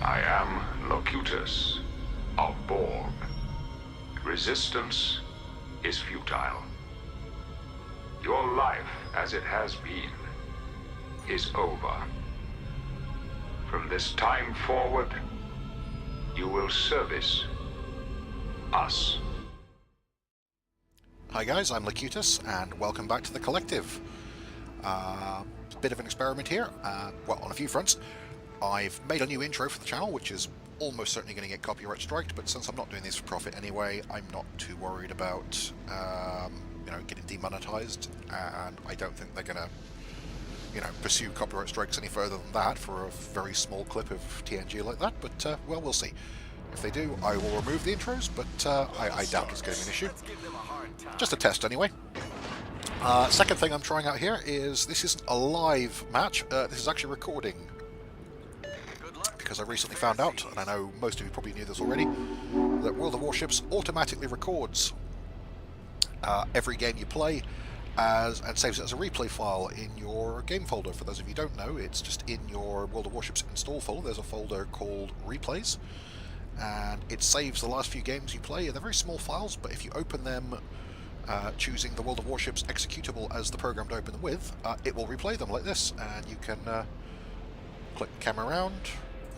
I am Locutus of Borg. Resistance is futile. Your life, as it has been, is over. From this time forward, you will service us. Hi guys, I'm Locutus, and welcome back to the Collective. Bit of an experiment here, well, on a few fronts. I've made a new intro for the channel, which is almost certainly going to get copyright striked, but since I'm not doing this for profit anyway, I'm not too worried about getting demonetized, and I don't think they're going to pursue copyright strikes any further than that for a very small clip of TNG like that, but well, we'll see. If they do, I will remove the intros, but I doubt it's going to be an issue. Just a test anyway. Second thing I'm trying out here is this isn't a live match, this is actually recording. Because I recently found out, and I know most of you probably knew this already, that World of Warships automatically records every game you play and saves it as a replay file in your game folder. For those of you who don't know, it's just in your World of Warships install folder. There's a folder called Replays, and it saves the last few games you play. They're very small files, but if you open them choosing the World of Warships executable as the program to open them with, it will replay them like this, and you can click the camera around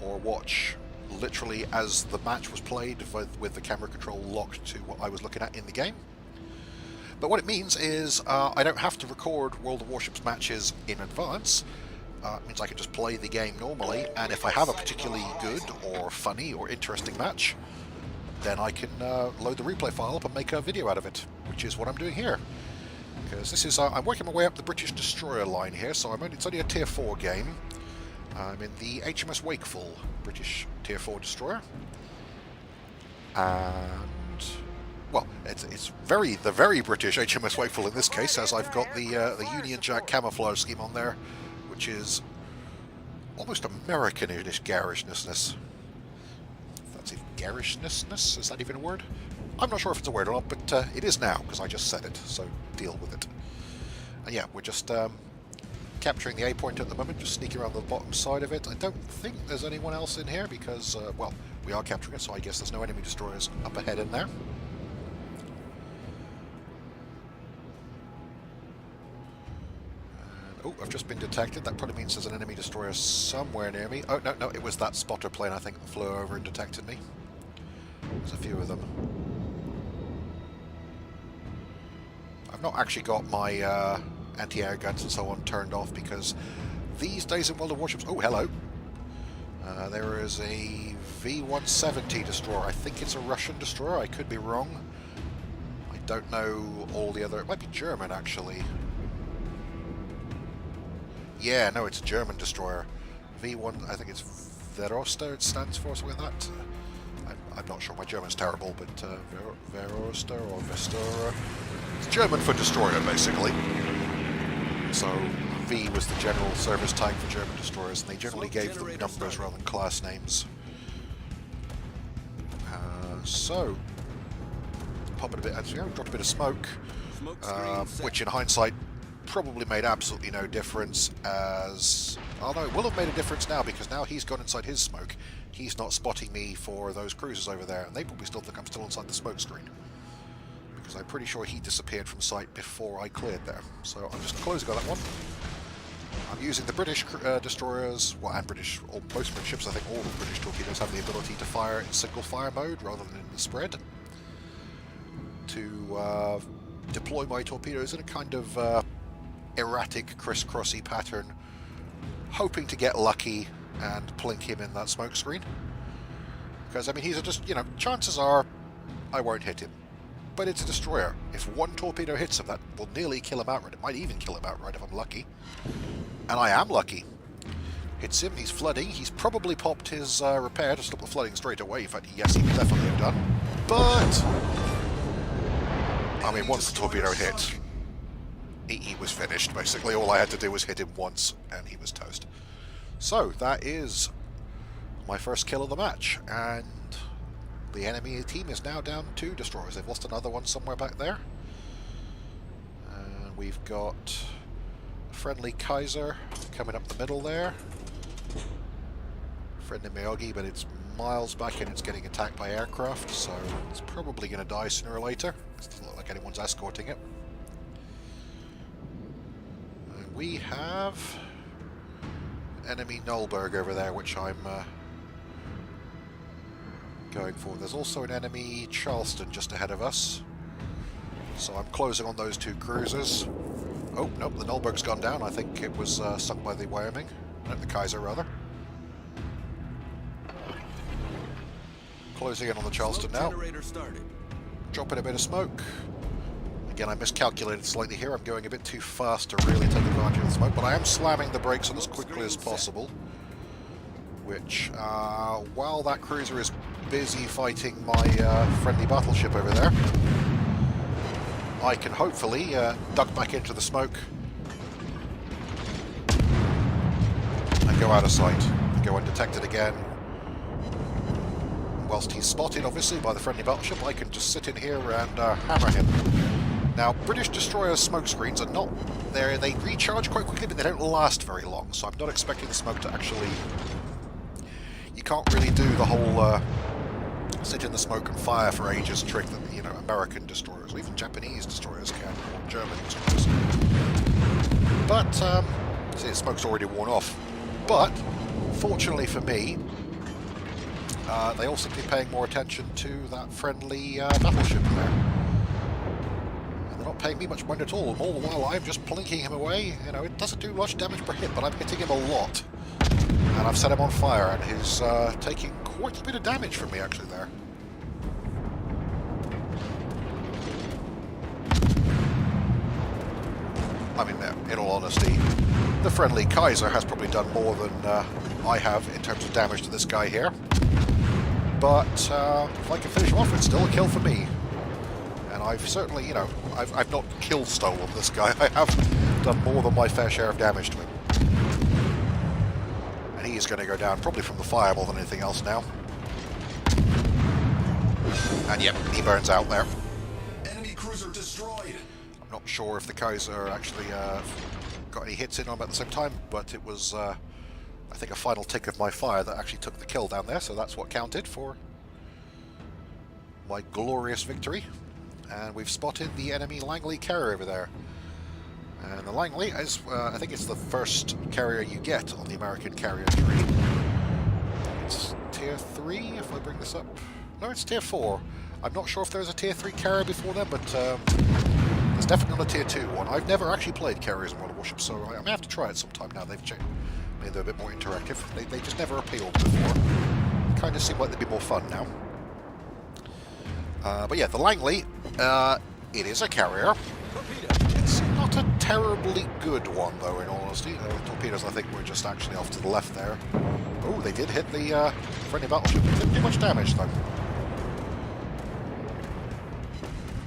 or watch literally as the match was played with the camera control locked to what I was looking at in the game. But what it means is I don't have to record World of Warships matches in advance. It means I can just play the game normally, and if I have a particularly good or funny or interesting match, then I can load the replay file up and make a video out of it, which is what I'm doing here. Because this is, I'm working my way up the British Destroyer line here, so it's only a Tier 4 game. I'm in the HMS Wakeful British Tier 4 Destroyer. And, well, it's the very British HMS Wakeful in this case, as I've got the Union Jack camouflage scheme on there, which is almost American-ish garishness. Garishness? Is that even a word? I'm not sure if it's a word or not, but it is now, because I just said it, so deal with it. And yeah, we're just capturing the A point at the moment, just sneaking around the bottom side of it. I don't think there's anyone else in here, because, well, we are capturing it, so I guess there's no enemy destroyers up ahead in there. And, oh, I've just been detected. That probably means there's an enemy destroyer somewhere near me. Oh, no, it was that spotter plane, I think, that flew over and detected me. There's a few of them. I've not actually got my anti-air guns and so on turned off, because these days in World of Warships... Oh, hello. There is a V-170 destroyer. I think it's a Russian destroyer. I could be wrong. I don't know all the other... It might be German, actually. Yeah, no, it's a German destroyer. V1, I think it's Veroster it stands for, something like that. I'm not sure, my German's terrible, but Veroster or Vestora. It's German for destroyer, basically. So V was the general service tag for German destroyers, and they generally gave them numbers rather than class names. So, pop it a bit, dropped a bit of smoke, which in hindsight probably made absolutely no difference, as... Oh no, it will have made a difference now, because now he's gone inside his smoke. He's not spotting me for those cruisers over there, and they probably still think I'm still inside the smoke screen. Because I'm pretty sure he disappeared from sight before I cleared there. So I'm just closing on that one. I'm using the British destroyers, well, and British, or most British ships, I think all the British torpedoes have the ability to fire in single fire mode rather than in the spread. To deploy my torpedoes in a kind of erratic, crisscrossy pattern, hoping to get lucky and plink him in that smoke screen. Because, I mean, he's just, chances are I won't hit him. But it's a destroyer. If one torpedo hits him, that will nearly kill him outright. It might even kill him outright if I'm lucky. And I am lucky. Hits him, he's flooding. He's probably popped his repair to stop the flooding straight away. In fact, yes, he definitely have done. But, I mean, once the torpedo hit, he was finished, basically. All I had to do was hit him once, and he was toast. So, that is my first kill of the match, and the enemy team is now down 2 destroyers. They've lost another one somewhere back there. And we've got a friendly Kaiser coming up the middle there. friendly Miyagi, but it's miles back and it's getting attacked by aircraft, so it's probably going to die sooner or later. It doesn't look like anyone's escorting it. And we have enemy Nullberg over there, which I'm going for. There's also an enemy Charleston just ahead of us, so I'm closing on those two cruisers. Oh, nope, the Nullberg's gone down. I think it was sunk by the Wyoming. No, the Kaiser, rather. Closing in on the Charleston now. Dropping a bit of smoke. Again, I miscalculated slightly here. I'm going a bit too fast to really take advantage of the smoke, but I am slamming the brakes on as quickly as possible. Which, while that cruiser is busy fighting my friendly battleship over there, I can hopefully duck back into the smoke and go out of sight. And go undetected again. Whilst he's spotted, obviously, by the friendly battleship, I can just sit in here and hammer him. Now, British Destroyer smoke screens are not there. They recharge quite quickly, but they don't last very long, so I'm not expecting the smoke to actually... You can't really do the whole sit in the smoke and fire for ages trick that, you know, American destroyers, or even Japanese destroyers can, or German destroyers. But, see, the smoke's already worn off. But, fortunately for me, they all seem to be paying more attention to that friendly battleship there. And they're not paying me much mind at all. All the while I'm just plinking him away. You know, it doesn't do much damage per hit, but I'm hitting him a lot. And I've set him on fire, and he's taking quite a bit of damage from me, actually, there. I mean, in all honesty, the friendly Kaiser has probably done more than I have in terms of damage to this guy here. But if I can finish him off, it's still a kill for me. And I've certainly, you know, I've not kill stolen this guy. I have done more than my fair share of damage to him. And he is going to go down, probably from the fire more than anything else now. And yep, he burns out there. Enemy cruiser destroyed. I'm not sure if the Kaiser actually got any hits in on him at the same time, but it was... I think a final tick of my fire that actually took the kill down there, so that's what counted for my glorious victory. And we've spotted the enemy Langley carrier over there. And the Langley is, I think it's the first carrier you get on the American carrier tree. It's Tier 3, if I bring this up. No, it's Tier 4. I'm not sure if there's a Tier 3 carrier before then, but there's definitely not a Tier 2 one. I've never actually played carriers in World of Warships, so I may have to try it sometime now. They've changed. Maybe they're a bit more interactive. They just never appealed before. Kind of seem like they'd be more fun now. But yeah, the Langley, it is a carrier. It's not a terribly good one, though, in all honesty. The torpedoes, I think, were just actually off to the left there. Oh, they did hit the friendly battleship. Didn't do much damage, though.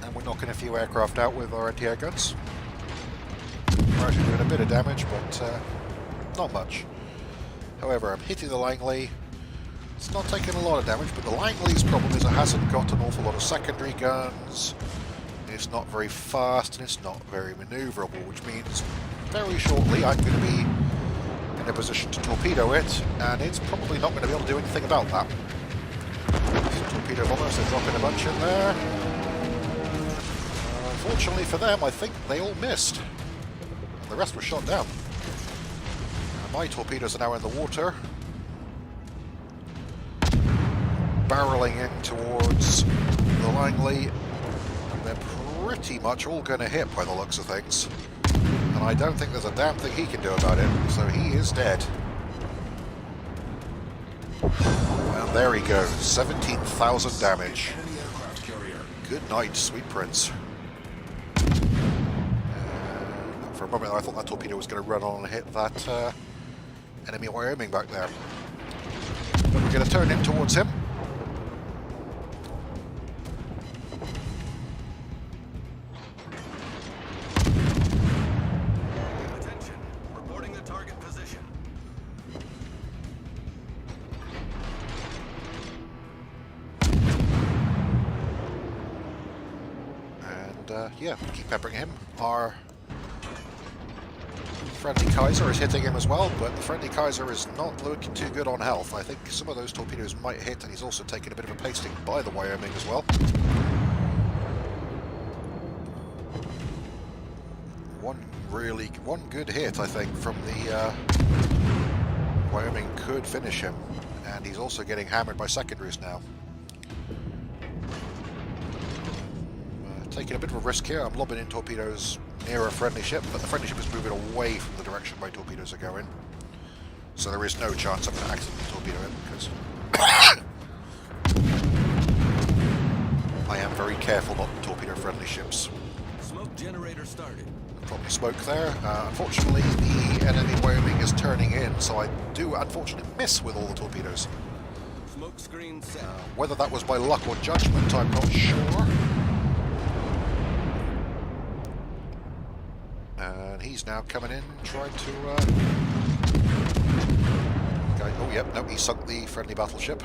And we're knocking a few aircraft out with our anti-air guns. We're actually doing a bit of damage, but... not much. However, I'm hitting the Langley. It's not taking a lot of damage, but the Langley's problem is it hasn't got an awful lot of secondary guns. It's not very fast, and it's not very maneuverable, which means very shortly I'm going to be in a position to torpedo it, and it's probably not going to be able to do anything about that. Torpedo bombers, they're dropping a bunch in there. Unfortunately for them, I think they all missed. And the rest were shot down. My torpedoes are now in the water, barreling in towards the Langley. They're pretty much all going to hit by the looks of things, and I don't think there's a damn thing he can do about it, so he is dead. And there he goes, 17,000 damage. Good night, sweet prince. For a moment I thought that torpedo was going to run on and hit that enemy Wyoming back there. But we're going to turn in towards him. Attention, reporting the target position. And yeah, keep peppering him. Our friendly Kaiser is hitting him as well, but the friendly Kaiser is not looking too good on health. I think some of those torpedoes might hit, and he's also taken a bit of a pasting by the Wyoming as well. One good hit, I think, from the Wyoming could finish him, and he's also getting hammered by secondaries now. Taking a bit of a risk here. I'm lobbing in torpedoes near a friendly ship, but the friendly ship is moving away from the direction my torpedoes are going. So there is no chance I'm going to accidentally torpedo him, because I am very careful not to torpedo friendly ships. Smoke generator started. Probably smoke there. Unfortunately, the enemy Wyoming is turning in, so I do unfortunately miss with all the torpedoes. Smoke screen set. Whether that was by luck or judgment, I'm not sure. And he's now coming in, trying to... oh, yep, no, he sunk the friendly battleship.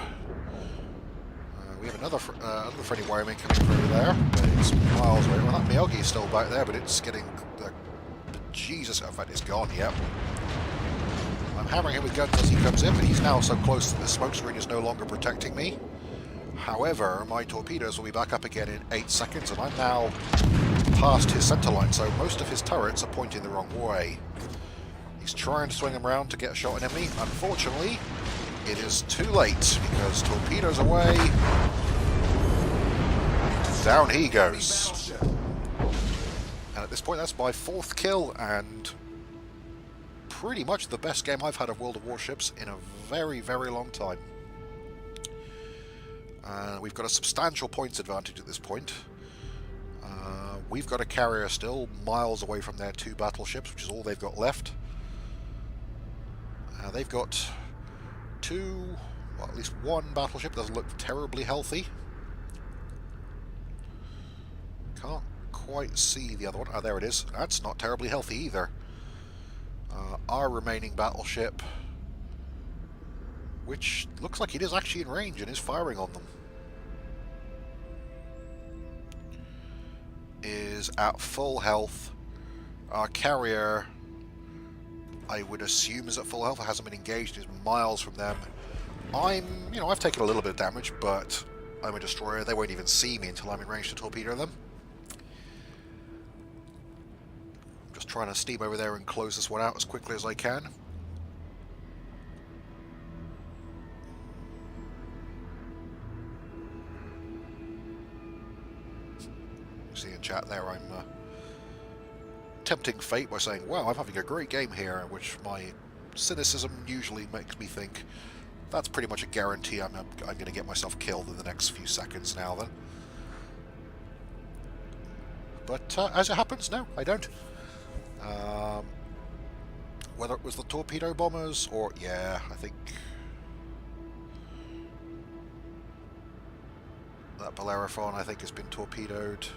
We have another friendly Wyoming coming through there, but it's miles away. Well, that Miyogi is still back there, but it's getting... Jesus, in fact, it's gone, yep. I'm hammering him with guns as he comes in, but he's now so close that the smoke screen is no longer protecting me. However, my torpedoes will be back up again in 8 seconds, and I'm now past his center line, so most of his turrets are pointing the wrong way. He's trying to swing them around to get a shot at me. Unfortunately, it is too late, because torpedoes away. Down he goes. And at this point, that's my 4th kill, and pretty much the best game I've had of World of Warships in a very, very long time. We've got a substantial points advantage at this point. We've got a carrier still miles away from their 2 battleships, which is all they've got left. They've got 2, well, at least 1 battleship doesn't look terribly healthy. Can't quite see the other one. Oh, there it is. That's not terribly healthy either. Our remaining battleship, which looks like it is actually in range and is firing on them, is at full health. Our carrier, I would assume, is at full health. It hasn't been engaged. It's miles from them. I've taken a little bit of damage, but I'm a destroyer. They won't even see me until I'm in range to torpedo them. I'm just trying to steam over there and close this one out as quickly as I can. See in chat there, I'm tempting fate by saying, wow, I'm having a great game here, which my cynicism usually makes me think that's pretty much a guarantee I'm going to get myself killed in the next few seconds now then. But as it happens, no, I don't. Whether it was the torpedo bombers or, yeah, I think that Bellerophon, I think, has been torpedoed.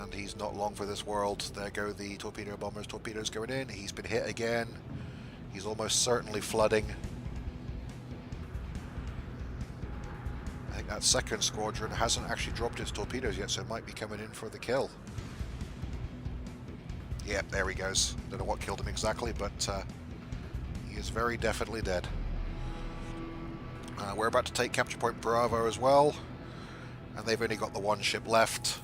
And he's not long for this world. There go the torpedo bombers. Torpedoes going in. He's been hit again. He's almost certainly flooding. I think that second squadron hasn't actually dropped its torpedoes yet, so it might be coming in for the kill. Yep, there he goes. Don't know what killed him exactly, but he is very definitely dead. We're about to take capture point Bravo as well, and they've only got the 1 ship left.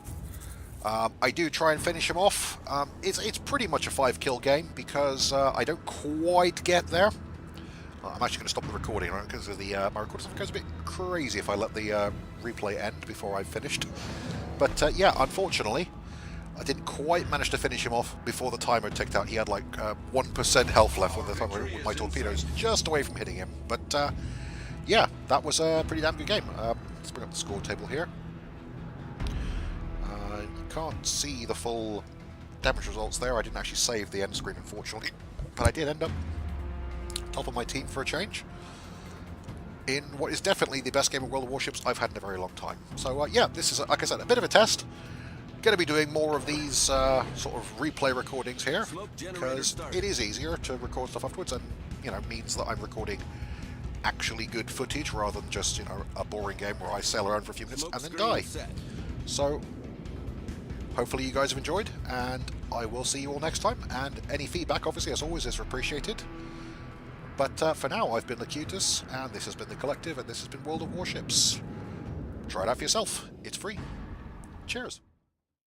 I do try and finish him off. It's pretty much a 5-kill game because I don't quite get there. I'm actually going to stop the recording, right, because of the my recording goes a bit crazy if I let the replay end before I've finished. But yeah, unfortunately, I didn't quite manage to finish him off before the timer ticked out. He had like 1% health left when the timer, with my torpedoes just away from hitting him. But yeah, that was a pretty damn good game. Let's bring up the score table here. You can't see the full damage results there. I didn't actually save the end screen, unfortunately, but I did end up top of my team for a change in what is definitely the best game of World of Warships I've had in a very long time. So yeah, this is, like I said, a bit of a test. Going to be doing more of these sort of replay recordings here because it is easier to record stuff afterwards, and means that I'm recording actually good footage rather than just a boring game where I sail around for a few minutes and then die. So hopefully you guys have enjoyed, and I will see you all next time. And any feedback, obviously, as always, is appreciated. But for now, I've been Locutus, and this has been The Collective, and this has been World of Warships. Try it out for yourself. It's free. Cheers.